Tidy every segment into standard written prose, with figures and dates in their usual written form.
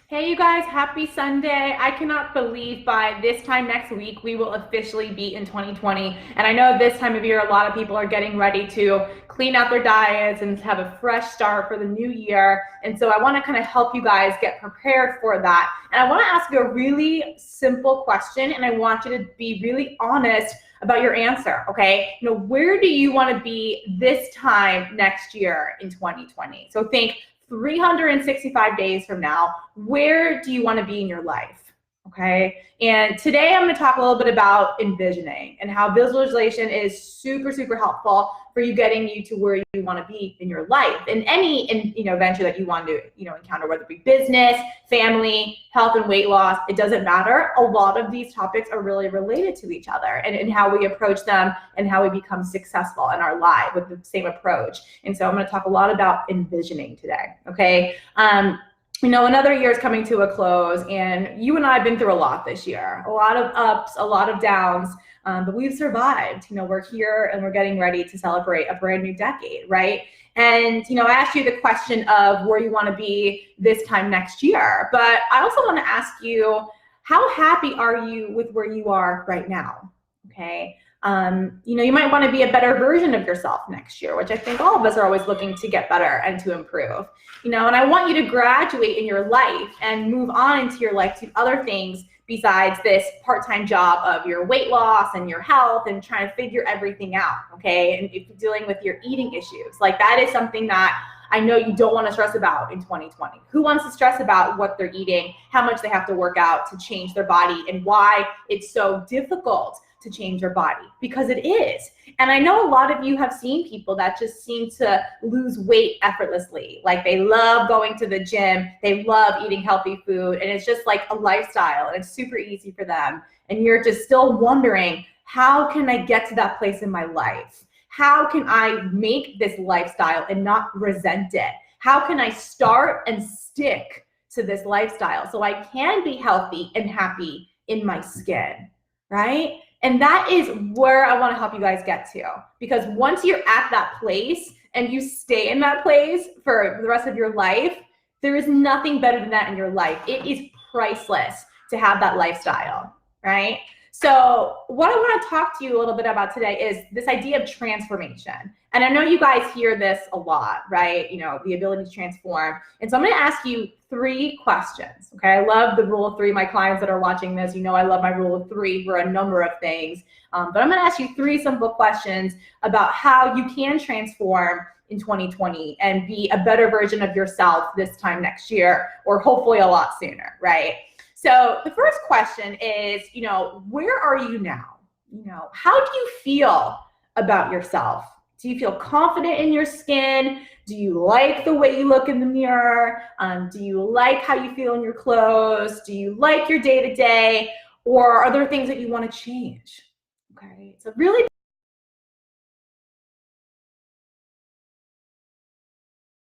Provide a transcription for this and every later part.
Hey, you guys, happy Sunday. I cannot believe by this time next week, we will officially be in 2020. And I know this time of year, a lot of people are getting ready to clean out their diets and have a fresh start for the new year. And so I want to kind of help you guys get prepared for that. And I want to ask you a really simple question, and I want you to be really honest about your answer, okay? Where do you want to be this time next year in 2020? So think 365 days from now, where do you want to be in your life? Okay. And today I'm going to talk a little bit about envisioning and how visualization is super, super helpful for you getting you to where you want to be in your life in any venture that you want to encounter, whether it be business, family, health and weight loss. It doesn't matter. A lot of these topics are really related to each other and how we approach them and how we become successful in our life with the same approach. And so I'm going to talk a lot about envisioning today. Okay. Another year is coming to a close, and you and I have been through a lot this year, a lot of ups, a lot of downs, but we've survived. We're here and we're getting ready to celebrate a brand new decade, right? And, I asked you the question of where you want to be this time next year, but I also want to ask you, how happy are you with where you are right now? Okay. You might want to be a better version of yourself next year, which I think all of us are always looking to get better and to improve. And I want you to graduate in your life and move on into your life to other things besides this part-time job of your weight loss and your health and trying to figure everything out, okay? And if you're dealing with your eating issues, like that is something that I know you don't want to stress about in 2020. Who wants to stress about what they're eating, how much they have to work out to change their body, and why it's so difficult to change your body? Because it is. And I know a lot of you have seen people that just seem to lose weight effortlessly. Like they love going to the gym, they love eating healthy food, and it's just like a lifestyle and it's super easy for them. And you're just still wondering, how can I get to that place in my life? How can I make this lifestyle and not resent it? How can I start and stick to this lifestyle so I can be healthy and happy in my skin, right? And that is where I want to help you guys get to, because once you're at that place and you stay in that place for the rest of your life, there is nothing better than that in your life. It is priceless to have that lifestyle, right? So what I want to talk to you a little bit about today is this idea of transformation. And I know you guys hear this a lot, right? The ability to transform. And so I'm going to ask you 3 questions, okay? I love the rule of 3. My clients that are watching this, I love my rule of 3 for a number of things. But I'm going to ask you 3 simple questions about how you can transform in 2020 and be a better version of yourself this time next year, or hopefully a lot sooner, right? So the first question is, where are you now? How do you feel about yourself? Do you feel confident in your skin? Do you like the way you look in the mirror? Do you like how you feel in your clothes? Do you like your day-to-day? Or are there things that you want to change? Okay, so really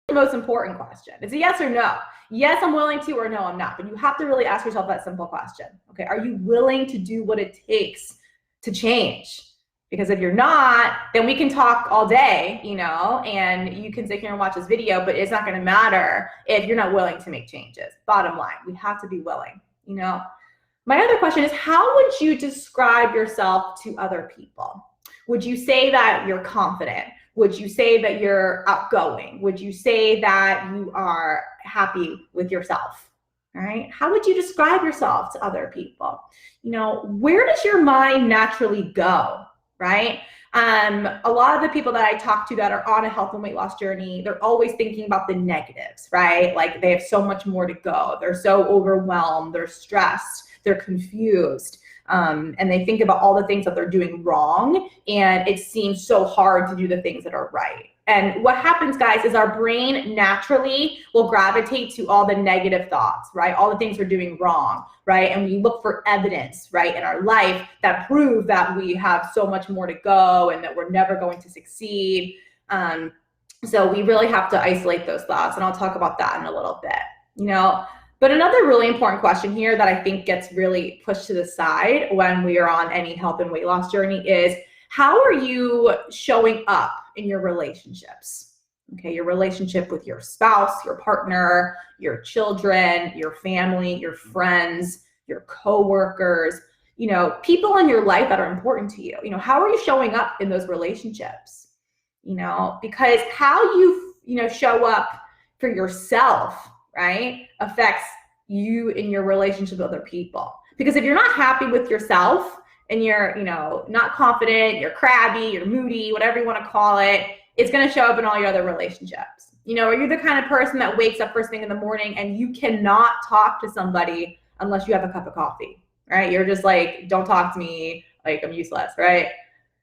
the most important question. It's a yes or no. Yes, I'm willing to, or no, I'm not. But you have to really ask yourself that simple question. Okay, are you willing to do what it takes to change? Because if you're not, then we can talk all day, and you can sit here and watch this video, but it's not going to matter if you're not willing to make changes. Bottom line, we have to be willing, My other question is, how would you describe yourself to other people? Would you say that you're confident? Would you say that you're outgoing? Would you say that you are happy with yourself? All right. How would you describe yourself to other people? Where does your mind naturally go? Right? A lot of the people that I talk to that are on a health and weight loss journey, they're always thinking about the negatives, right? Like they have so much more to go. They're so overwhelmed. They're stressed. They're confused. And they think about all the things that they're doing wrong, and it seems so hard to do the things that are right. And what happens, guys, is our brain naturally will gravitate to all the negative thoughts, right? All the things we're doing wrong, right? And we look for evidence, right, in our life that prove that we have so much more to go and that we're never going to succeed. So we really have to isolate those thoughts, and I'll talk about that in a little bit, But another really important question here that I think gets really pushed to the side when we are on any health and weight loss journey is, how are you showing up in your relationships? Okay, your relationship with your spouse, your partner, your children, your family, your friends, your coworkers, you know, people in your life that are important to you. You know, how are you showing up in those relationships? You know, because how you know, show up for yourself, right, affects you in your relationship with other people. Because if you're not happy with yourself and you're, you know, not confident, you're crabby, you're moody, whatever you want to call it, it's going to show up in all your other relationships. You know, or you're the kind of person that wakes up first thing in the morning and you cannot talk to somebody unless you have a cup of coffee, right? You're just like, don't talk to me, like I'm useless, right?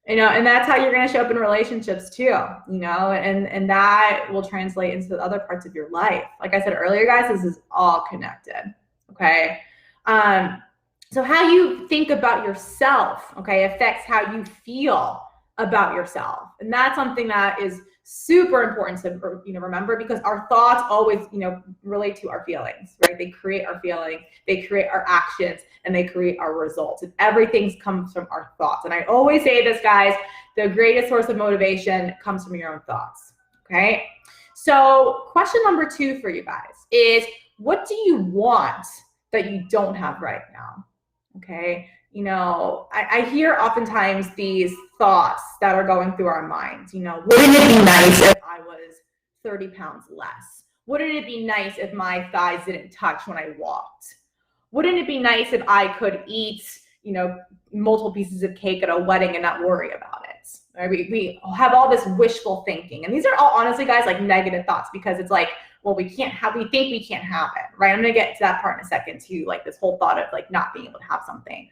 You know, and that's how you're going to show up in relationships too, you know, and that will translate into the other parts of your life. Like I said earlier, guys, this is all connected, okay? So how you think about yourself, okay, affects how you feel about yourself. And that's something that is super important to, you know, remember, because our thoughts always, you know, relate to our feelings, right? They create our feelings, they create our actions, and they create our results. And everything comes from our thoughts. And I always say this, guys, the greatest source of motivation comes from your own thoughts, okay? So question number 2 for you guys is, what do you want that you don't have right now? Okay, you know, I hear oftentimes these thoughts that are going through our minds, you know, wouldn't it be nice if I was 30 pounds less? Wouldn't it be nice if my thighs didn't touch when I walked? Wouldn't it be nice if I could eat, you know, multiple pieces of cake at a wedding and not worry about it? Right? We have all this wishful thinking. And these are all, honestly, guys, like negative thoughts, because it's like, well, we think we can't have it, right? I'm gonna get to that part in a second too, like this whole thought of like not being able to have something.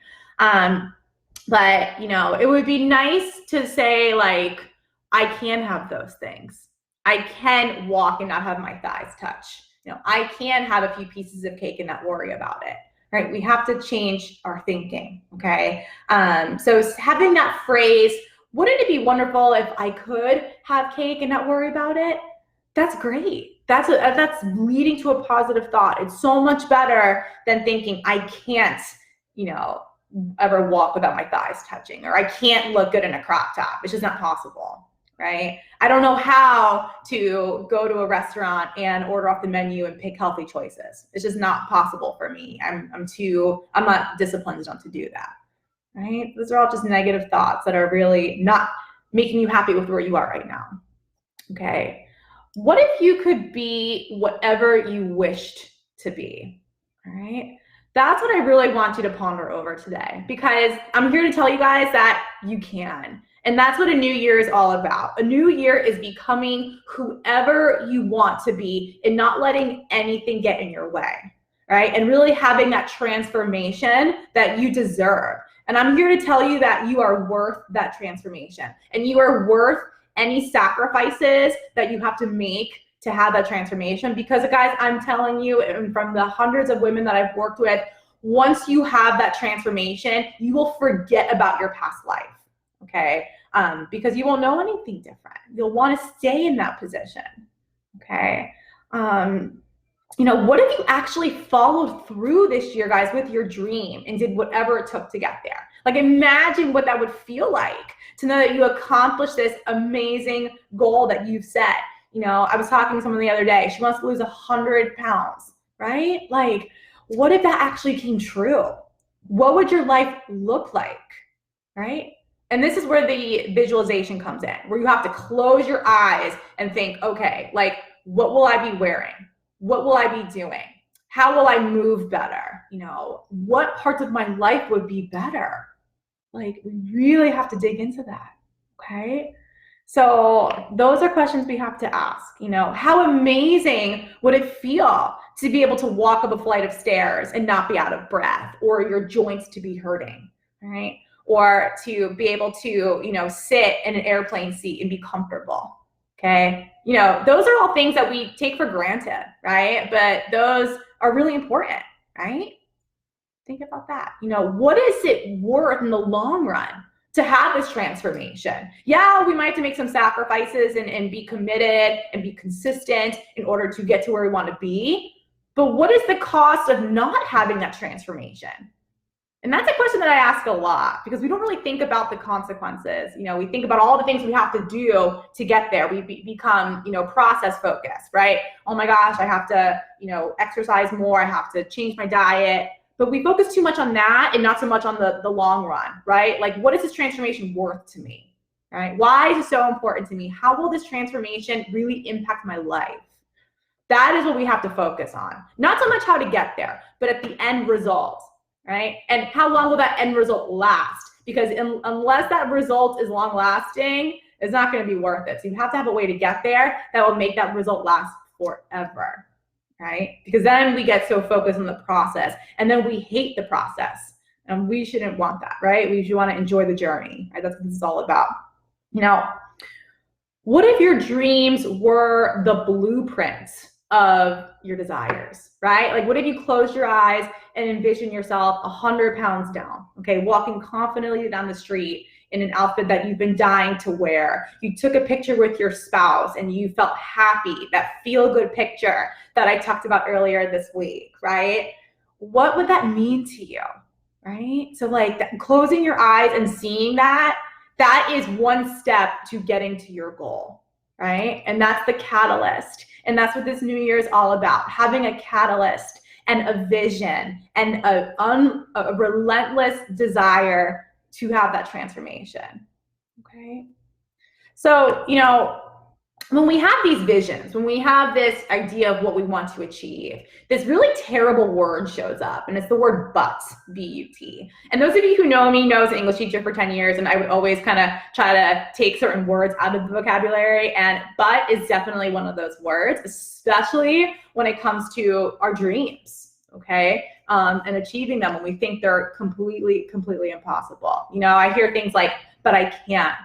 But you know, it would be nice to say like, I can have those things. I can walk and not have my thighs touch. You know, I can have a few pieces of cake and not worry about it, right? We have to change our thinking, okay? So having that phrase, wouldn't it be wonderful if I could have cake and not worry about it? That's great. That's leading to a positive thought. It's so much better than thinking I can't, you know, ever walk without my thighs touching, or I can't look good in a crop top. It's just not possible, right? I don't know how to go to a restaurant and order off the menu and pick healthy choices. It's just not possible for me. I'm not disciplined enough to do that, right? Those are all just negative thoughts that are really not making you happy with where you are right now, okay? What if you could be whatever you wished to be, all right? That's what I really want you to ponder over today, because I'm here to tell you guys that you can. And that's what a new year is all about. A new year is becoming whoever you want to be and not letting anything get in your way, right? And really having that transformation that you deserve. And I'm here to tell you that you are worth that transformation, and you are worth any sacrifices that you have to make to have that transformation. Because guys, I'm telling you, and from the hundreds of women that I've worked with, once you have that transformation, you will forget about your past life, okay? Because you won't know anything different. You'll want to stay in that position, okay? You know, what if you actually followed through this year, guys, with your dream and did whatever it took to get there? Like, imagine what that would feel like to know that you accomplished this amazing goal that you've set. You know, I was talking to someone the other day. She wants to lose 100 pounds, right? Like, what if that actually came true? What would your life look like, right? And this is where the visualization comes in, where you have to close your eyes and think, okay, like, what will I be wearing? What will I be doing? How will I move better? You know, what parts of my life would be better? Like, we really have to dig into that, okay? So those are questions we have to ask. You know, how amazing would it feel to be able to walk up a flight of stairs and not be out of breath, or your joints to be hurting, right? Or to be able to, you know, sit in an airplane seat and be comfortable, okay? You know, those are all things that we take for granted, right? But those are really important, right? Think about that. You know, what is it worth in the long run to have this transformation? Yeah, we might have to make some sacrifices and be committed and be consistent in order to get to where we want to be. But what is the cost of not having that transformation? And that's a question that I ask a lot because we don't really think about the consequences. We think about all the things we have to do to get there. We become, process focused, right? Oh my gosh, I have to, exercise more. I have to change my diet. But we focus too much on that and not so much on the long run, right? Like, what is this transformation worth to me, right? Why is it so important to me? How will this transformation really impact my life? That is what we have to focus on. Not so much how to get there, but at the end result, right? And how long will that end result last? Because unless that result is long lasting, it's not going to be worth it. So you have to have a way to get there that will make that result last forever, right? Because then we get so focused on the process and then we hate the process, and we shouldn't want that, right? We should want to enjoy the journey, right? That's what this is all about. What if your dreams were the blueprints of your desires, right? Like, what if you close your eyes and envision yourself 100 pounds down, okay, walking confidently down the street in an outfit that you've been dying to wear. You took a picture with your spouse and you felt happy, that feel-good picture that I talked about earlier this week, right? What would that mean to you, right? So like closing your eyes and seeing that is one step to getting to your goal, right? And that's the catalyst. And that's what this new year is all about, having a catalyst and a vision and a relentless desire to have that transformation, okay? So, when we have these visions, when we have this idea of what we want to achieve, this really terrible word shows up, and it's the word but, B-U-T. And those of you who know me know I was an English teacher for 10 years, and I would always kind of try to take certain words out of the vocabulary, and but is definitely one of those words, especially when it comes to our dreams, okay? And achieving them when we think they're completely impossible. I hear things like, but I can't,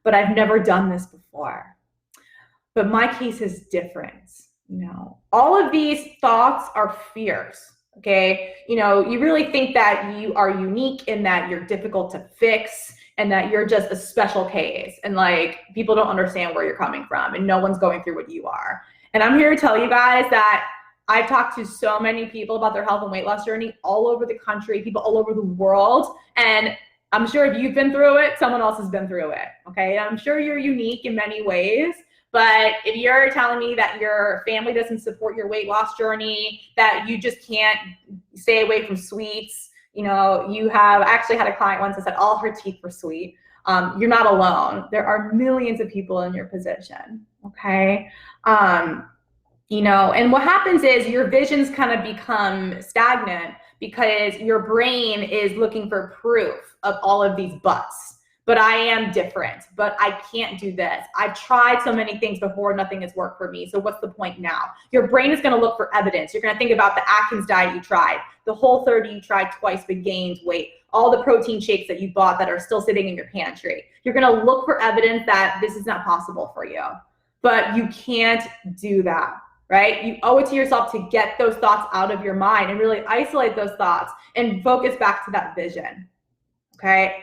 but I've never done this before. But my case is different. All of these thoughts are fears, okay? You really think that you are unique in that you're difficult to fix and that you're just a special case, and like people don't understand where you're coming from and no one's going through what you are. And I'm here to tell you guys that I've talked to so many people about their health and weight loss journey all over the country, people all over the world, and I'm sure if you've been through it, someone else has been through it, okay? I'm sure you're unique in many ways. But if you're telling me that your family doesn't support your weight loss journey, that you just can't stay away from sweets, I actually had a client once that said all her teeth were sweet. You're not alone. There are millions of people in your position, okay? And what happens is your visions kind of become stagnant because your brain is looking for proof of all of these buts. But I am different, but I can't do this. I've tried so many things before, nothing has worked for me. So what's the point now? Your brain is gonna look for evidence. You're gonna think about the Atkins diet you tried, the Whole30 you tried twice but gained weight, all the protein shakes that you bought that are still sitting in your pantry. You're gonna look for evidence that this is not possible for you, but you can't do that, right? You owe it to yourself to get those thoughts out of your mind and really isolate those thoughts and focus back to that vision, okay?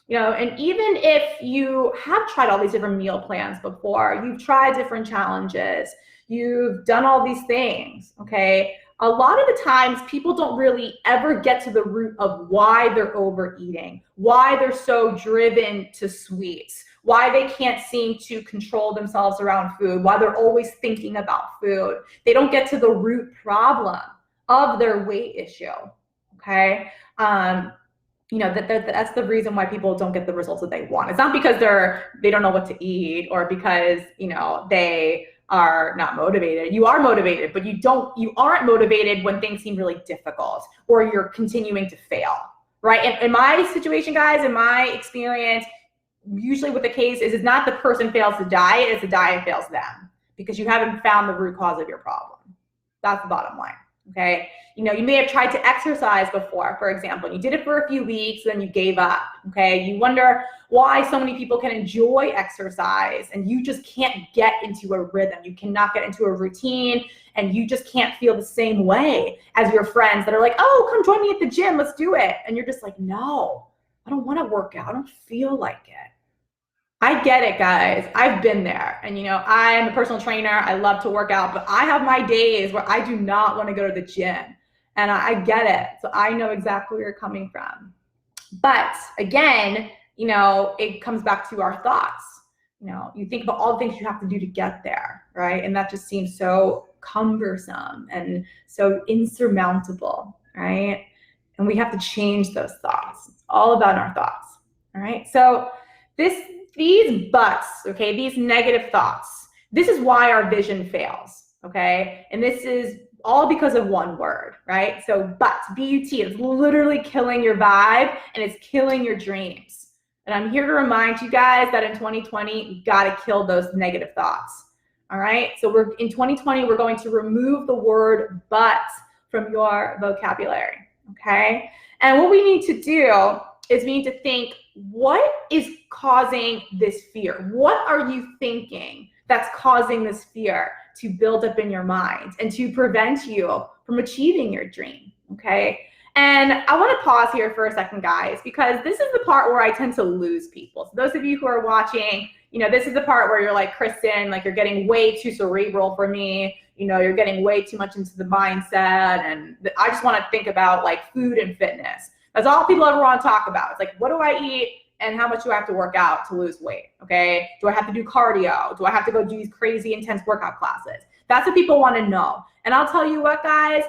And even if you have tried all these different meal plans before, you've tried different challenges, you've done all these things, okay? A lot of the times people don't really ever get to the root of why they're overeating, why they're so driven to sweets, why they can't seem to control themselves around food, why they're always thinking about food. They don't get to the root problem of their weight issue, okay? That's the reason why people don't get the results that they want. It's not because they don't know what to eat or because, they are not motivated. You are motivated, but you aren't motivated when things seem really difficult or you're continuing to fail, right? In my situation, guys, in my experience, usually what the case is not the person fails the diet, it's the diet fails them because you haven't found the root cause of your problem. That's the bottom line. Okay, you may have tried to exercise before, for example. You did it for a few weeks, then you gave up. Okay, you wonder why so many people can enjoy exercise and you just can't get into a rhythm. You cannot get into a routine and you just can't feel the same way as your friends that are like, oh, come join me at the gym, let's do it. And you're just like, no, I don't want to work out. I don't feel like it. I get it, guys. I've been there. And, I'm a personal trainer. I love to work out, but I have my days where I do not want to go to the gym. And I get it. So I know exactly where you're coming from. But again, it comes back to our thoughts. You think about all the things you have to do to get there, right? And that just seems so cumbersome and so insurmountable, right? And we have to change those thoughts. It's all about our thoughts, all right? So these buts, okay, these negative thoughts, this is why our vision fails, okay? And this is all because of one word, right? So but, B-U-T, it's literally killing your vibe and it's killing your dreams. And I'm here to remind you guys that in 2020, you gotta kill those negative thoughts, all right? So in 2020, we're going to remove the word but from your vocabulary, okay? And what we need to do is we need to think, what is causing this fear? What are you thinking that's causing this fear to build up in your mind and to prevent you from achieving your dream, okay? And I want to pause here for a second, guys, because this is the part where I tend to lose people. So those of you who are watching, this is the part where you're like, Kristen, like you're getting way too cerebral for me. You're getting way too much into the mindset. And I just want to think about like food and fitness. That's all people ever want to talk about. It's like, what do I eat and how much do I have to work out to lose weight, okay? Do I have to do cardio? Do I have to go do these crazy intense workout classes? That's what people want to know. And I'll tell you what, guys,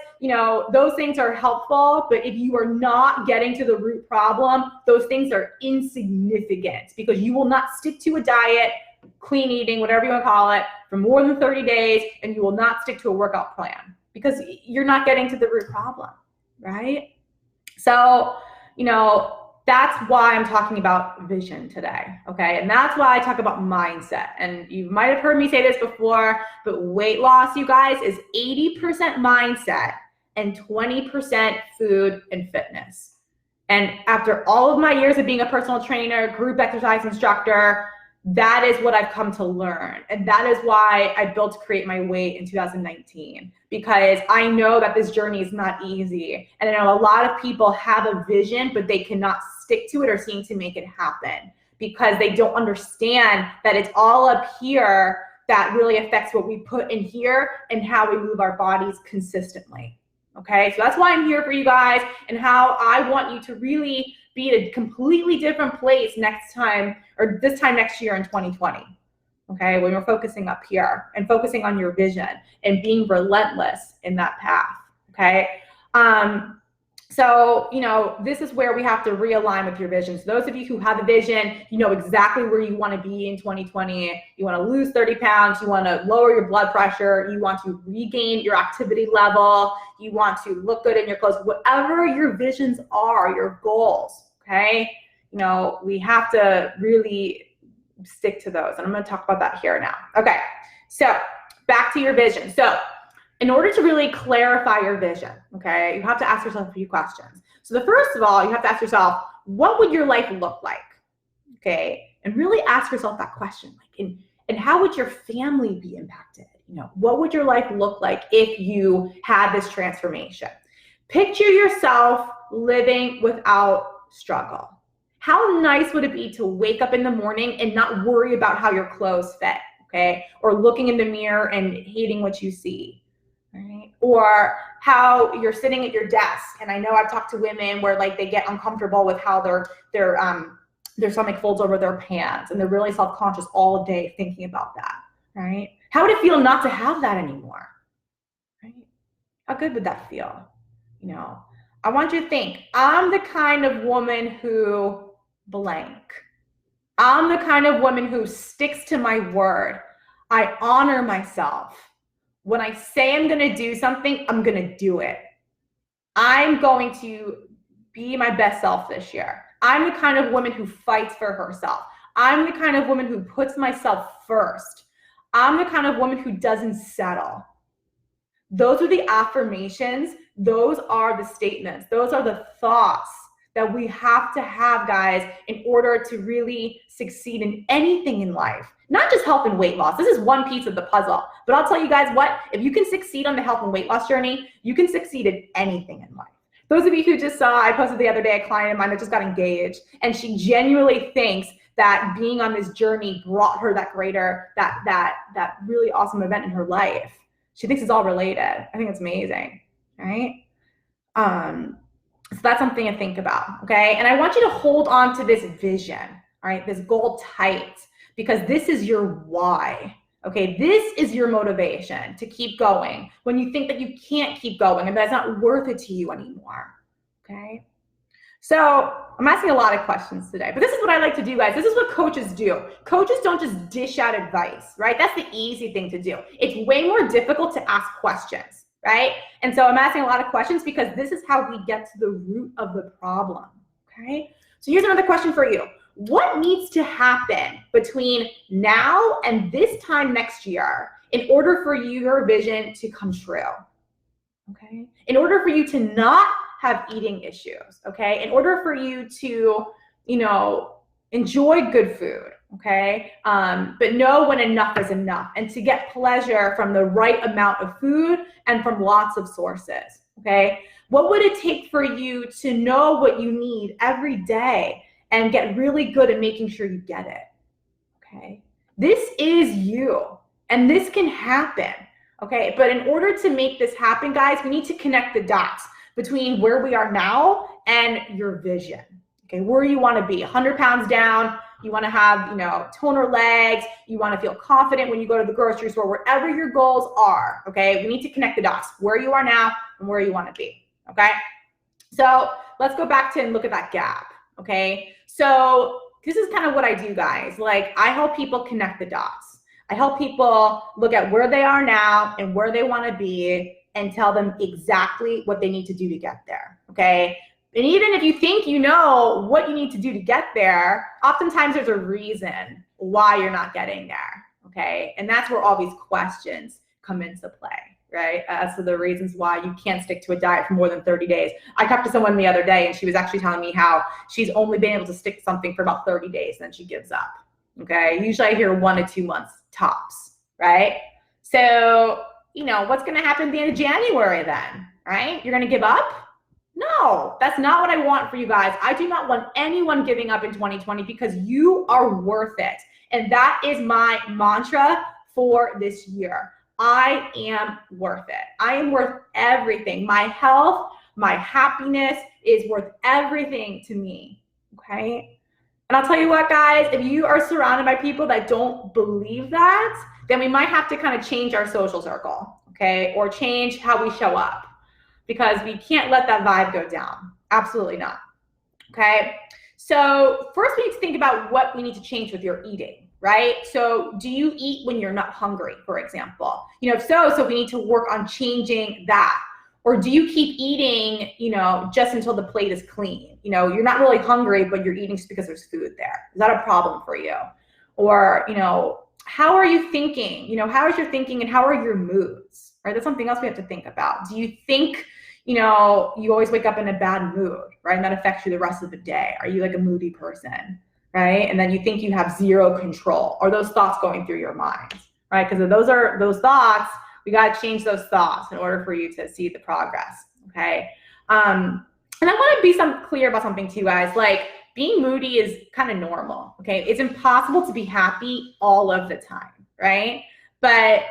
those things are helpful, but if you are not getting to the root problem, those things are insignificant because you will not stick to a diet, clean eating, whatever you want to call it, for more than 30 days, and you will not stick to a workout plan because you're not getting to the root problem, right? So, that's why I'm talking about vision today, okay? And that's why I talk about mindset. And you might have heard me say this before, but weight loss, you guys, is 80% mindset and 20% food and fitness. And after all of my years of being a personal trainer, group exercise instructor, that is what I've come to learn. And that is why I built Create My Weight in 2019, because I know that this journey is not easy. And I know a lot of people have a vision, but they cannot stick to it or seem to make it happen because they don't understand that it's all up here that really affects what we put in here and how we move our bodies consistently. Okay, so that's why I'm here for you guys and how I want you to really be at a completely different place next time, or this time next year in 2020. Okay, when you're focusing up here and focusing on your vision and being relentless in that path. Okay, so this is where we have to realign with your vision. So those of you who have a vision, you know exactly where you want to be in 2020. You want to lose 30 pounds. You want to lower your blood pressure. You want to regain your activity level. You want to look good in your clothes. Whatever your visions are, your goals. Okay, we have to really stick to those, and I'm going to talk about that here now. Okay, so back to your vision. So in order to really clarify your vision, okay, you have to ask yourself a few questions. So the first of all, you have to ask yourself, what would your life look like? Okay, and really ask yourself that question, like, and how would your family be impacted? What would your life look like if you had this transformation? Picture yourself living without struggle. How nice would it be to wake up in the morning and not worry about how your clothes fit, okay? Or looking in the mirror and hating what you see, right? Or how you're sitting at your desk, and I know I've talked to women where like they get uncomfortable with how their stomach folds over their pants, and they're really self-conscious all day thinking about that, right? How would it feel not to have that anymore, right? How good would that feel? I want you to think, I'm the kind of woman who blank. I'm the kind of woman who sticks to my word. I honor myself. When I say I'm going to do something, I'm going to do it. I'm going to be my best self this year. I'm the kind of woman who fights for herself. I'm the kind of woman who puts myself first. I'm the kind of woman who doesn't settle. Those are the affirmations. Those are the statements. Those are the thoughts that we have to have, guys, in order to really succeed in anything in life. Not just health and weight loss. This is one piece of the puzzle. But I'll tell you guys what, if you can succeed on the health and weight loss journey, you can succeed in anything in life. Those of you who just saw, I posted the other day a client of mine that just got engaged, and she genuinely thinks that being on this journey brought her that really awesome event in her life. She thinks it's all related. I think it's amazing, right? So that's something to think about, okay? And I want you to hold on to this vision, all right, this goal tight, because this is your why, okay? This is your motivation to keep going when you think that you can't keep going and that's not worth it to you anymore, okay? So I'm asking a lot of questions today, but this is what I like to do, guys. This is what coaches do. Coaches don't just dish out advice, right? That's the easy thing to do. It's way more difficult to ask questions, right? And so I'm asking a lot of questions because this is how we get to the root of the problem, okay? So here's another question for you. What needs to happen between now and this time next year in order for your vision to come true, okay? In order for you to not have eating issues, okay? In order for you to, enjoy good food, okay? But know when enough is enough and to get pleasure from the right amount of food and from lots of sources, okay? What would it take for you to know what you need every day and get really good at making sure you get it, okay? This is you, and this can happen, okay? But in order to make this happen, guys, we need to connect the dots between where we are now and your vision, okay? Where you wanna be, 100 pounds down, you wanna have, toner legs, you wanna feel confident when you go to the grocery store, wherever your goals are, okay? We need to connect the dots, where you are now and where you wanna be, okay? So let's go back to and look at that gap, okay? So this is kind of what I do, guys. Like, I help people connect the dots. I help people look at where they are now and where they wanna be and tell them exactly what they need to do to get there, okay? And even if you think you know what you need to do to get there, oftentimes there's a reason why you're not getting there, okay? And that's where all these questions come into play, right? As to the reasons why you can't stick to a diet for more than 30 days. I talked to someone the other day and she was actually telling me how she's only been able to stick to something for about 30 days and then she gives up, okay? Usually I hear 1 to 2 months tops, right? So, what's gonna happen at the end of January then, right? You're gonna give up? No, that's not what I want for you guys. I do not want anyone giving up in 2020 because you are worth it. And that is my mantra for this year. I am worth it. I am worth everything. My health, my happiness is worth everything to me, okay? And I'll tell you what, guys, if you are surrounded by people that don't believe that, then we might have to kind of change our social circle, okay? Or change how we show up because we can't let that vibe go down. Absolutely not, okay? So first we need to think about what we need to change with your eating, right? So do you eat when you're not hungry, for example? If so we need to work on changing that. Or do you keep eating, just until the plate is clean? You're not really hungry, but you're eating just because there's food there. Is that a problem for you? Or, how are you thinking? How is your thinking and how are your moods, right? That's something else we have to think about. Do you think, you always wake up in a bad mood, right? And that affects you the rest of the day. Are you like a moody person, right? And then you think you have zero control. Are those thoughts going through your mind, right? Because if those thoughts, we got to change those thoughts in order for you to see the progress, okay? And I want to be clear about something too, guys. Like, being moody is kind of normal, okay? It's impossible to be happy all of the time, right? But,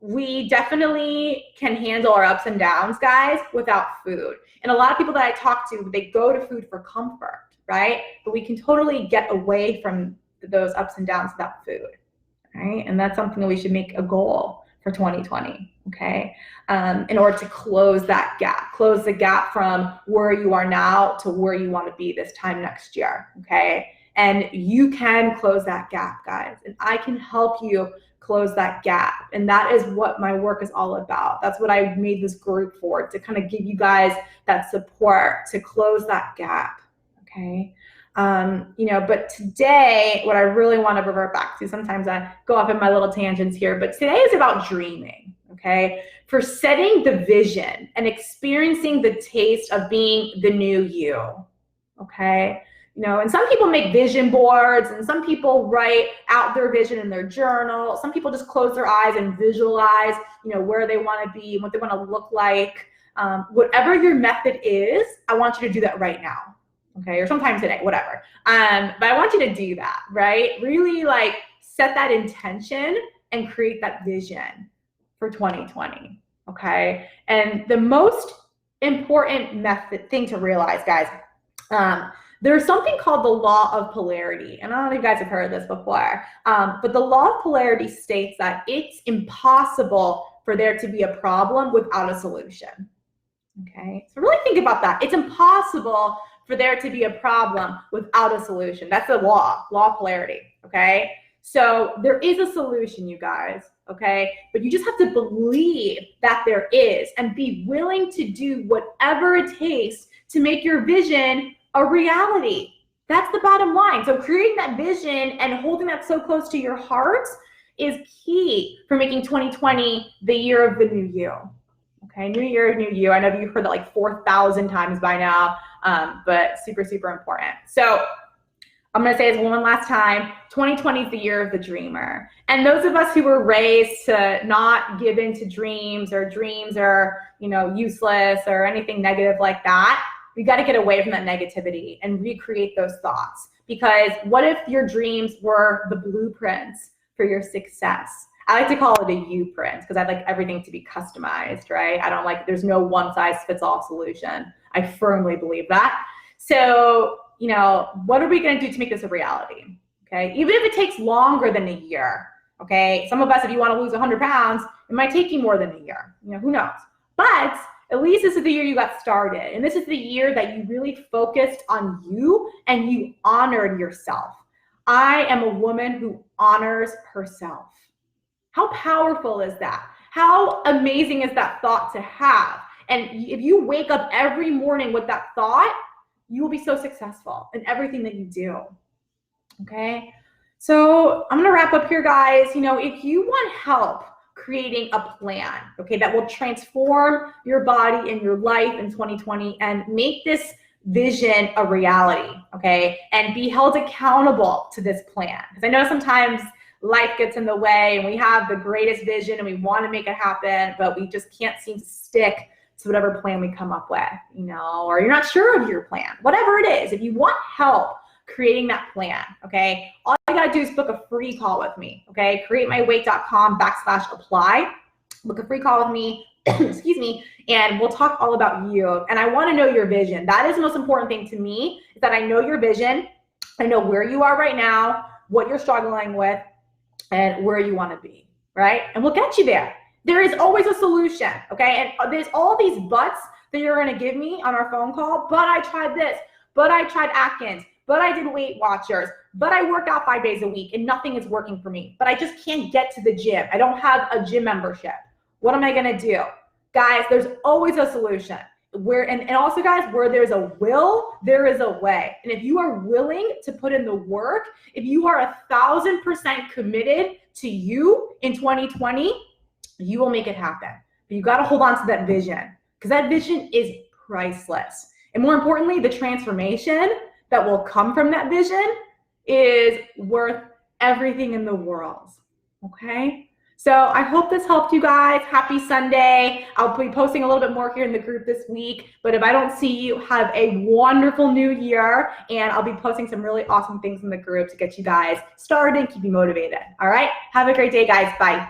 we definitely can handle our ups and downs, guys, without food. And a lot of people that I talk to, they go to food for comfort, right? But we can totally get away from those ups and downs without food, right? And that's something that we should make a goal for 2020, okay? In order to close the gap from where you are now to where you want to be this time next year, okay? And you can close that gap, guys, and I can help you close that gap. And that is what my work is all about. That's what I made this group for, to kind of give you guys that support to close that gap, okay? But today, what I really want to revert back to, sometimes I go off in my little tangents here, but today is about dreaming, okay? For setting the vision and experiencing the taste of being the new you, okay? And some people make vision boards and some people write out their vision in their journal. Some people just close their eyes and visualize, where they want to be and what they want to look like. Whatever your method is, I want you to do that right now. Okay, or sometime today, whatever. But I want you to do that, right? Really set that intention and create that vision for 2020, okay? And the most important thing to realize, guys. There's something called the law of polarity, and I don't know if you guys have heard of this before, but the law of polarity states that it's impossible for there to be a problem without a solution. Okay, so really think about that. It's impossible for there to be a problem without a solution. That's the law of polarity, okay? So there is a solution, you guys, okay? But you just have to believe that there is and be willing to do whatever it takes to make your vision a reality. That's the bottom line. So creating that vision and holding that so close to your heart is key for making 2020 the year of the new you. Okay, new year, new you. I know you've heard that like 4,000 times by now, but super, super important. So I'm going to say this one last time. 2020 is the year of the dreamer. And those of us who were raised to not give in to dreams are, useless or anything negative like that, we got to get away from that negativity and recreate those thoughts. Because what if your dreams were the blueprints for your success? I like to call it a U-print because I'd like everything to be customized, right? I don't like, there's no one size fits all solution. I firmly believe that. So, what are we going to do to make this a reality? Okay. Even if it takes longer than a year. Okay. Some of us, if you want to lose 100 pounds, it might take you more than a year. Who knows? But at least this is the year you got started. And this is the year that you really focused on you and you honored yourself. I am a woman who honors herself. How powerful is that? How amazing is that thought to have? And if you wake up every morning with that thought, you will be so successful in everything that you do. Okay? So I'm going to wrap up here, guys. If you want help creating a plan, okay, that will transform your body and your life in 2020 and make this vision a reality, okay, and be held accountable to this plan. Because I know sometimes life gets in the way and we have the greatest vision and we want to make it happen, but we just can't seem to stick to whatever plan we come up with, or you're not sure of your plan, whatever it is. If you want help creating that plan, okay, all you got to do is book a free call with me, okay, createmyweight.com/apply, book a free call with me, excuse me, and we'll talk all about you. And I want to know your vision. That is the most important thing to me, is that I know your vision. I know where you are right now, what you're struggling with, and where you want to be, right? And we'll get you there. There is always a solution, okay? And there's all these buts that you're going to give me on our phone call, but I tried this, but I tried Atkins, but I did Weight Watchers, but I work out 5 days a week and nothing is working for me, but I just can't get to the gym. I don't have a gym membership. What am I going to do? Guys, there's always a solution. And also, guys, where there's a will, there is a way. And if you are willing to put in the work, if you are 1,000% committed to you in 2020, you will make it happen. But you got to hold on to that vision, because that vision is priceless. And more importantly, the transformation that will come from that vision is worth everything in the world. Okay? So I hope this helped you guys. Happy Sunday. I'll be posting a little bit more here in the group this week. But if I don't see you, have a wonderful new year. And I'll be posting some really awesome things in the group to get you guys started and keep you motivated. All right? Have a great day, guys. Bye.